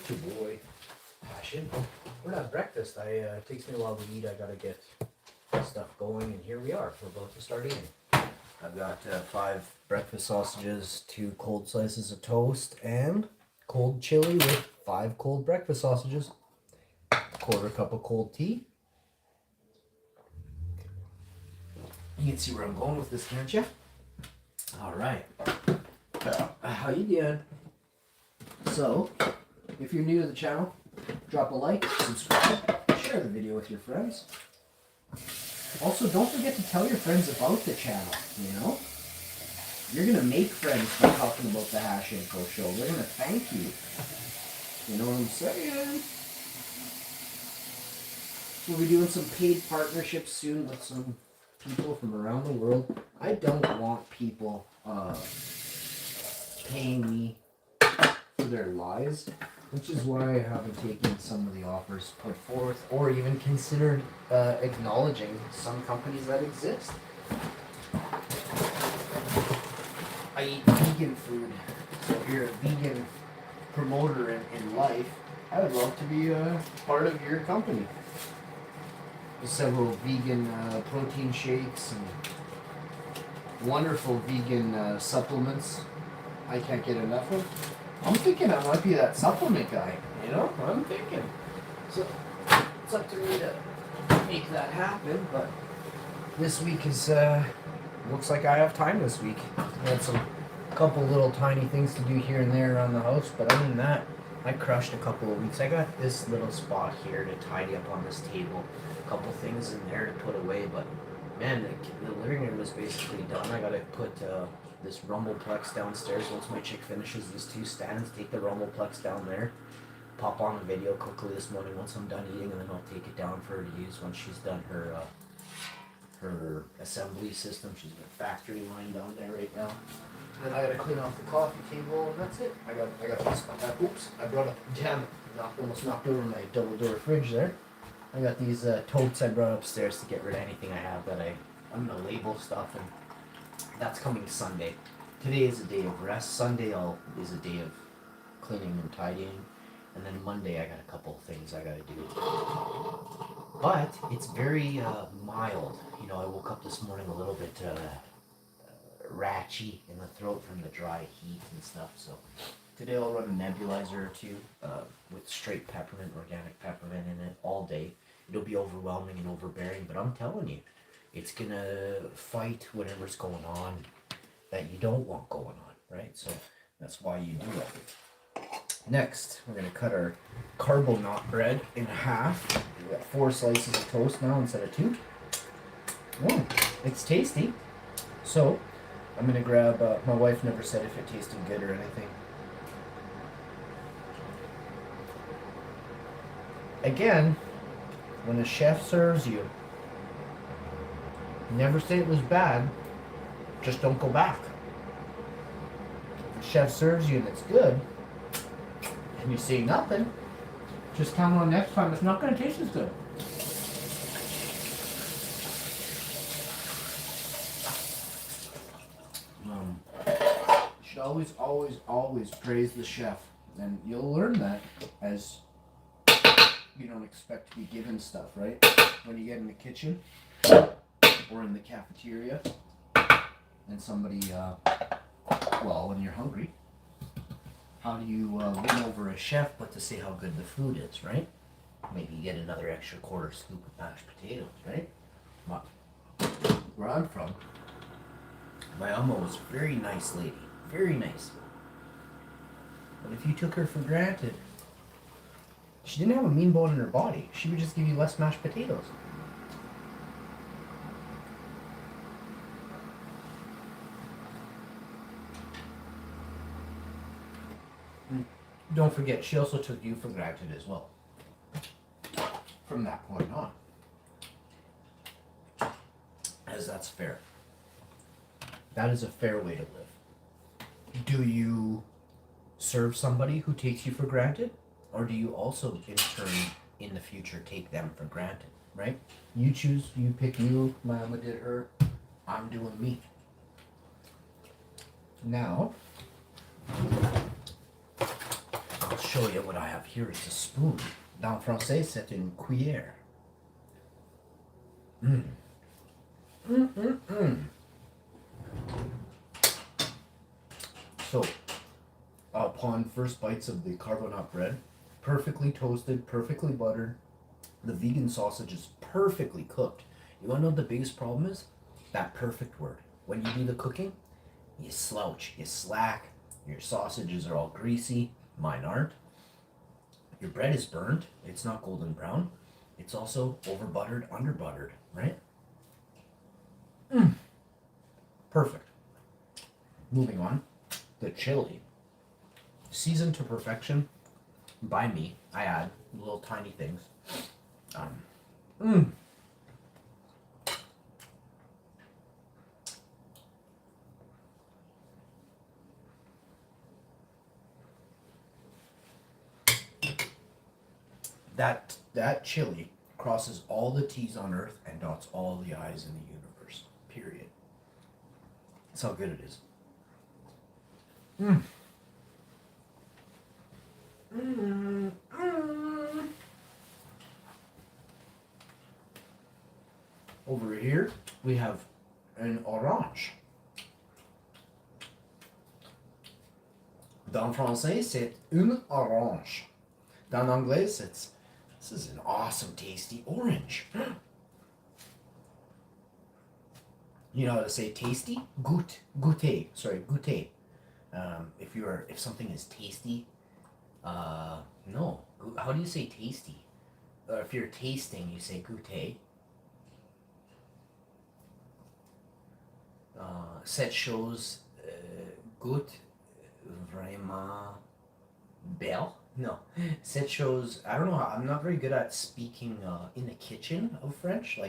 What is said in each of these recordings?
Good boy. Passion. We're not breakfast. It takes me a while to eat. I gotta get stuff going, and here we are. We're about to start eating. I've got 5 breakfast sausages, 2 cold slices of toast, and cold chili with 5 cold breakfast sausages. Quarter cup of cold tea. You can see where I'm going with this, can't you? All right. How you doing? So, if you're new to the channel, drop a like, subscribe, share the video with your friends. Also, don't forget to tell your friends about the channel, you know? You're going to make friends by talking about the Hash Info Show. They're going to thank you. You know what I'm saying? We'll be doing some paid partnerships soon with some people from around the world. I don't want people paying me for their lies, which is why I haven't taken some of the offers put forth or even considered acknowledging some companies that exist. I eat vegan food, so if you're a vegan promoter in life, I would love to be a part of your company. There's several vegan protein shakes and wonderful vegan supplements I can't get enough of. I'm thinking I might be that supplement guy, you know? I'm thinking. So, it's up to me to make that happen, but this week is, looks like I have time this week. I had some couple little tiny things to do here and there around the house, but other than that, I crushed a couple of weeks. I got this little spot here to tidy up on this table, a couple things in there to put away, but man, the living room is basically done. I gotta put this Rumbleplex downstairs. Once my chick finishes these 2 stands, take the Rumbleplex down there, pop on a video quickly this morning once I'm done eating, and then I'll take it down for her to use once she's done her her assembly system. She's got a factory line down there right now. And then I gotta clean off the coffee table, and that's it. I got this. Oops! I brought up. Damn! Almost knocked over my double door fridge there. I got these totes I brought upstairs to get rid of anything I have that I'm gonna label stuff, and that's coming Sunday. Today is a day of rest. Sunday is a day of cleaning and tidying, and then Monday I got a couple of things I gotta do. But it's very mild. You know, I woke up this morning a little bit ratchy in the throat from the dry heat and stuff. So today I'll run a nebulizer or 2 with straight peppermint, organic peppermint in it all day. It'll be overwhelming and overbearing, but I'm telling you, it's gonna fight whatever's going on that you don't want going on, right? So that's why you do it. Next, we're gonna cut our carbonate bread in half. We got 4 slices of toast now instead of 2. It's tasty. So I'm gonna grab. My wife never said if it tasted good or anything. Again, when a chef serves you, never say it was bad, just don't go back. If the chef serves you and it's good, and you say nothing, just count on next time it's not going to taste as good. You should always praise the chef, and you'll learn that as you don't expect to be given stuff, right? When you get in the kitchen or in the cafeteria and somebody, when you're hungry, how do you win over a chef but to say how good the food is, right? Maybe you get another extra quarter scoop of mashed potatoes, right? Where I'm from, my Amma was a very nice lady, very nice. But if you took her for granted, she didn't have a mean bone in her body. She would just give you less mashed potatoes. Don't forget, she also took you for granted as well. From that point on. As that's fair. That is a fair way to live. Do you serve somebody who takes you for granted? Or do you also, in turn, in the future, take them for granted, right? You choose, you pick you, my mama did her, I'm doing me. Now, show you what I have here. It's a spoon. Dans français, c'est une cuillère. Mm. So, upon first bites of the carbonate bread, perfectly toasted, perfectly buttered, the vegan sausage is perfectly cooked. You want to know what the biggest problem is? That perfect word. When you do the cooking, you slouch, you slack, your sausages are all greasy, mine aren't. Your bread is burned, it's not golden brown. It's also over buttered, under buttered, right? Perfect. Moving on, the chili. Seasoned to perfection by me. I add little tiny things. That chili crosses all the T's on earth and dots all the I's in the universe. Period. That's how good it is. Over here, we have an orange. Dans français, c'est une orange. Dans anglais, this is an awesome, tasty orange. You know how to say tasty? Goûter. Sorry, goûter. If something is tasty, no. How do you say tasty? If you're tasting, you say goûter. Cette chose goûte vraiment belle. No, cette chose. I don't know. I'm not very good at speaking in the kitchen of French.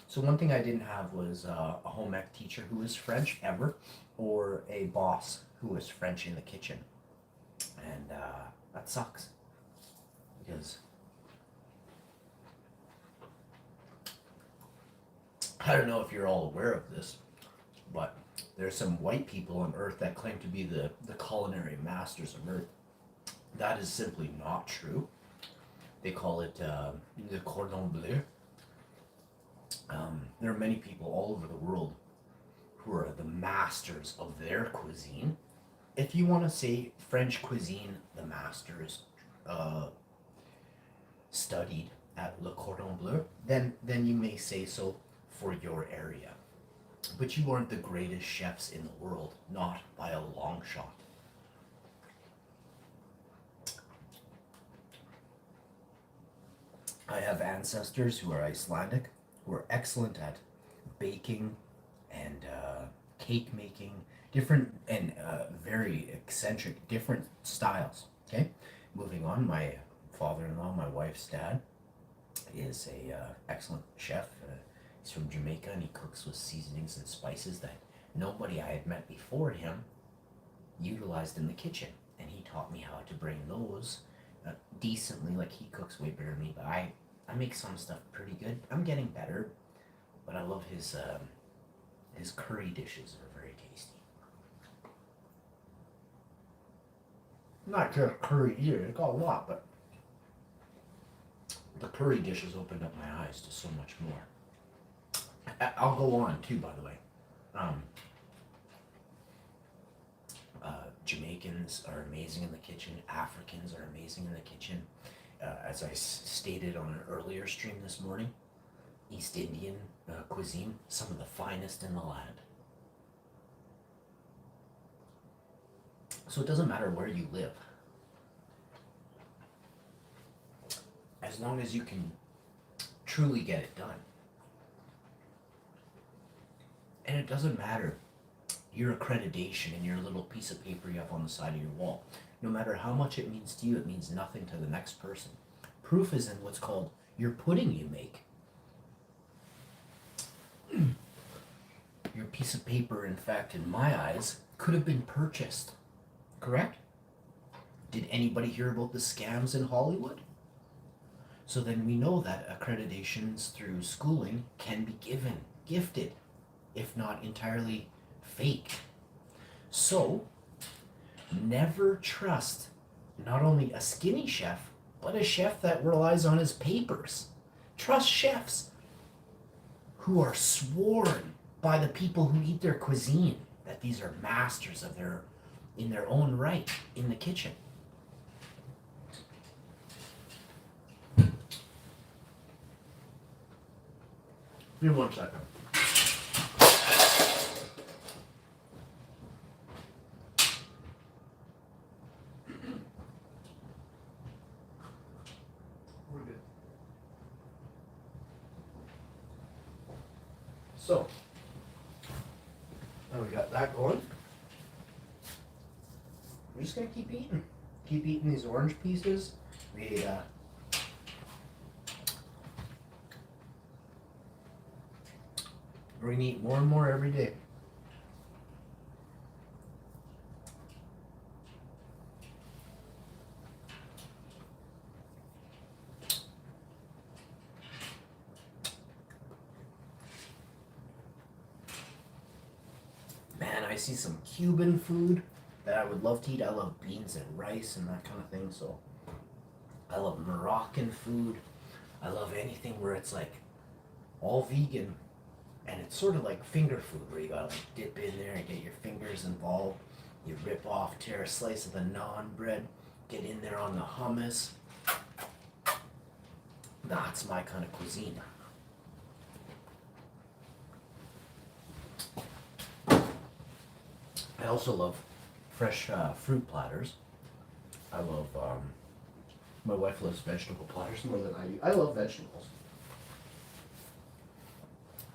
So one thing I didn't have was a home ec teacher who was French ever, or a boss who was French in the kitchen, and that sucks because I don't know if you're all aware of this, but there's some white people on Earth that claim to be the culinary masters of Earth. That is simply not true. They call it the cordon bleu. There are many people all over the world who are the masters of their cuisine. If you want to say French cuisine, the masters studied at Le Cordon Bleu, then you may say so for your area. But you aren't the greatest chefs in the world, not by a long shot. I have ancestors who are Icelandic, who are excellent at baking and cake making, different and very eccentric, different styles. Okay, moving on. My father-in-law, my wife's dad, is a excellent chef. He's from Jamaica and he cooks with seasonings and spices that nobody I had met before him utilized in the kitchen, and he taught me how to bring those decently. Like, he cooks way better than me, but I make some stuff pretty good. I'm getting better, but I love his curry dishes are very tasty. Not just curry either, it got a lot, but the curry dishes opened up my eyes to so much more. I'll go on too, by the way. Jamaicans are amazing in the kitchen. Africans are amazing in the kitchen. As I stated on an earlier stream this morning, East Indian cuisine, some of the finest in the land. So it doesn't matter where you live. As long as you can truly get it done. And it doesn't matter your accreditation and your little piece of paper you have on the side of your wall. No matter how much it means to you, it means nothing to the next person. Proof is in what's called your pudding you make. Your piece of paper, in fact, in my eyes, could have been purchased. Correct? Did anybody hear about the scams in Hollywood? So then we know that accreditations through schooling can be gifted, if not entirely fake. So, never trust not only a skinny chef, but a chef that relies on his papers. Trust chefs who are sworn by the people who eat their cuisine that these are masters of their in their own right in the kitchen. Give me 1 second. We're good. So, now we got that going. We're just gonna keep eating. Keep eating these orange pieces. We're gonna eat more and more every day. Man, I see some Cuban food that I would love to eat. I love beans and rice and that kind of thing, so I love Moroccan food. I love anything where it's like all vegan and it's sort of like finger food where you gotta like dip in there and get your fingers involved. You rip off, tear a slice of the naan bread, get in there on the hummus. That's my kind of cuisine. I also love fresh fruit platters. I love, my wife loves vegetable platters more than I do. I love vegetables.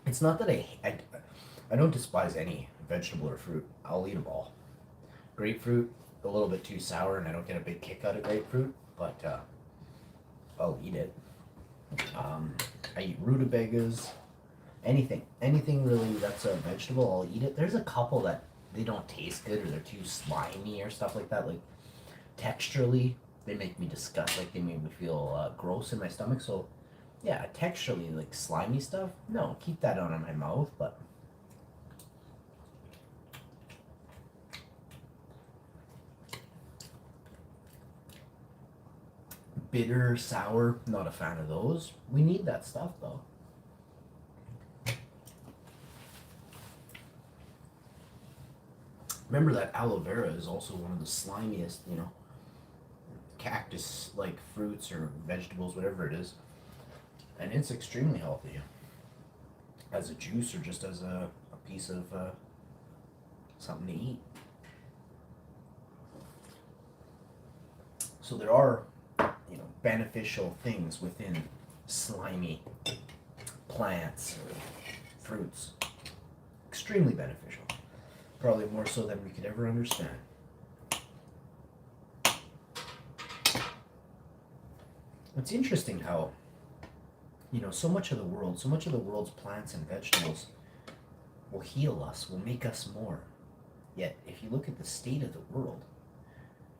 It's not that I don't despise any vegetable or fruit. I'll eat them all. Grapefruit, a little bit too sour, and I don't get a big kick out of grapefruit, but I'll eat it. I eat rutabagas, anything really that's a vegetable, I'll eat it. There's a couple that they don't taste good or they're too slimy or stuff like that. Like texturally, they make me disgust. Like they make me feel gross in my stomach. So yeah, texturally like slimy stuff. No, keep that out of my mouth. But bitter, sour, not a fan of those. We need that stuff though. Remember that aloe vera is also one of the slimiest, cactus-like fruits or vegetables, whatever it is. And it's extremely healthy. As a juice or just as a piece of something to eat. So there are, beneficial things within slimy plants or fruits. Extremely beneficial. Probably more so than we could ever understand. It's interesting how, so much of the world's plants and vegetables will heal us, will make us more. Yet, if you look at the state of the world,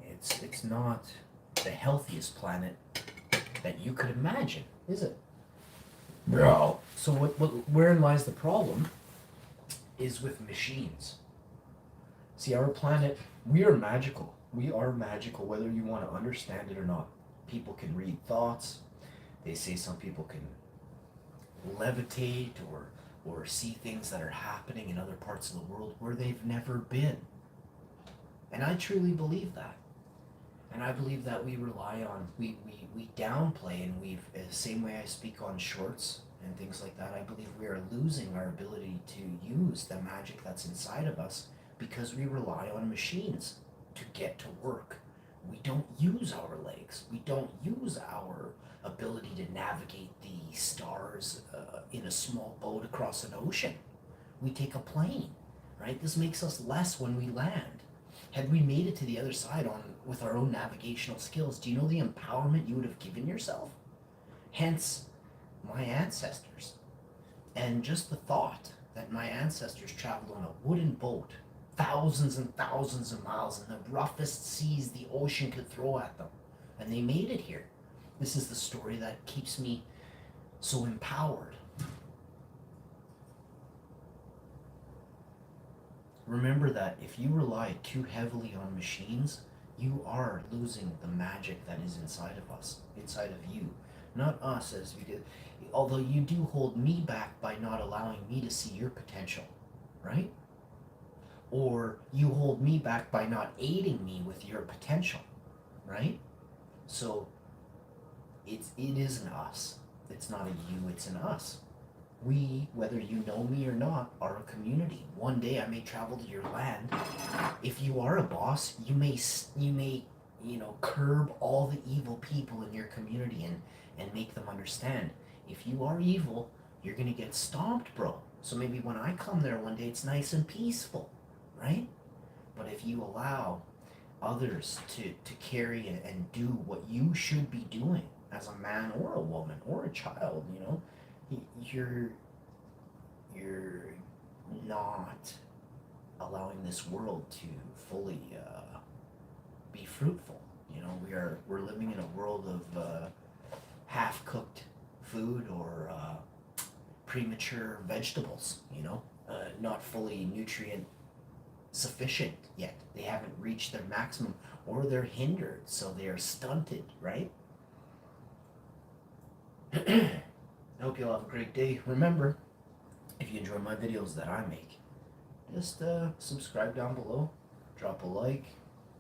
it's not the healthiest planet that you could imagine, is it? No. So wherein lies the problem is with machines. See, our planet, we are magical. We are magical, whether you want to understand it or not. People can read thoughts. They say some people can levitate or see things that are happening in other parts of the world where they've never been. And I truly believe that. And I believe that we rely on, we downplay, and the same way I speak on shorts and things like that, I believe we are losing our ability to use the magic that's inside of us because we rely on machines to get to work. We don't use our legs. We don't use our ability to navigate the stars in a small boat across an ocean. We take a plane, right? This makes us less when we land. Had we made it to the other side with our own navigational skills, do you know the empowerment you would have given yourself? Hence, my ancestors. And just the thought that my ancestors traveled on a wooden boat thousands and thousands of miles in the roughest seas the ocean could throw at them. And they made it here. This is the story that keeps me so empowered. Remember that if you rely too heavily on machines, you are losing the magic that is inside of us, inside of you, not us as we did. Although you do hold me back by not allowing me to see your potential, right? Or you hold me back by not aiding me with your potential, right? So it is an us. It's not a you, it's an us. We, whether you know me or not, are a community. One day I may travel to your land. If you are a boss, you may curb all the evil people in your community and make them understand. If you are evil, you're gonna get stomped, bro. So maybe when I come there one day, it's nice and peaceful, right? But if you allow others to carry and do what you should be doing as a man or a woman or a child, you're not allowing this world to fully be fruitful. We're living in a world of half cooked food or premature vegetables. Not fully nutrient sufficient yet. They haven't reached their maximum, or they're hindered, so they are stunted. Right. I hope you all have a great day. Remember, if you enjoy my videos that I make, just subscribe down below, drop a like,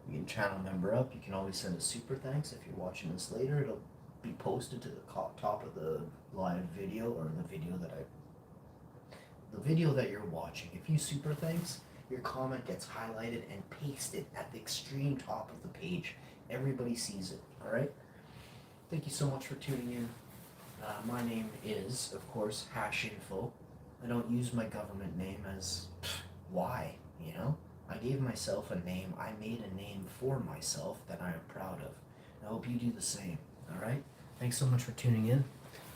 you can channel member up. You can always send a super thanks if you're watching this later. It'll be posted to the top of the live video, or the video that you're watching. If you super thanks, your comment gets highlighted and pasted at the extreme top of the page. Everybody sees it. All right. Thank you so much for tuning in. My name is, of course, #info. I don't use my government name as why, I gave myself a name. I made a name for myself that I am proud of. I hope you do the same. All right? Thanks so much for tuning in.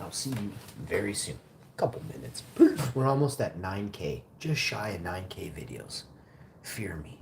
I'll see you very soon. Couple minutes. We're almost at 9K. Just shy of 9K videos. Fear me.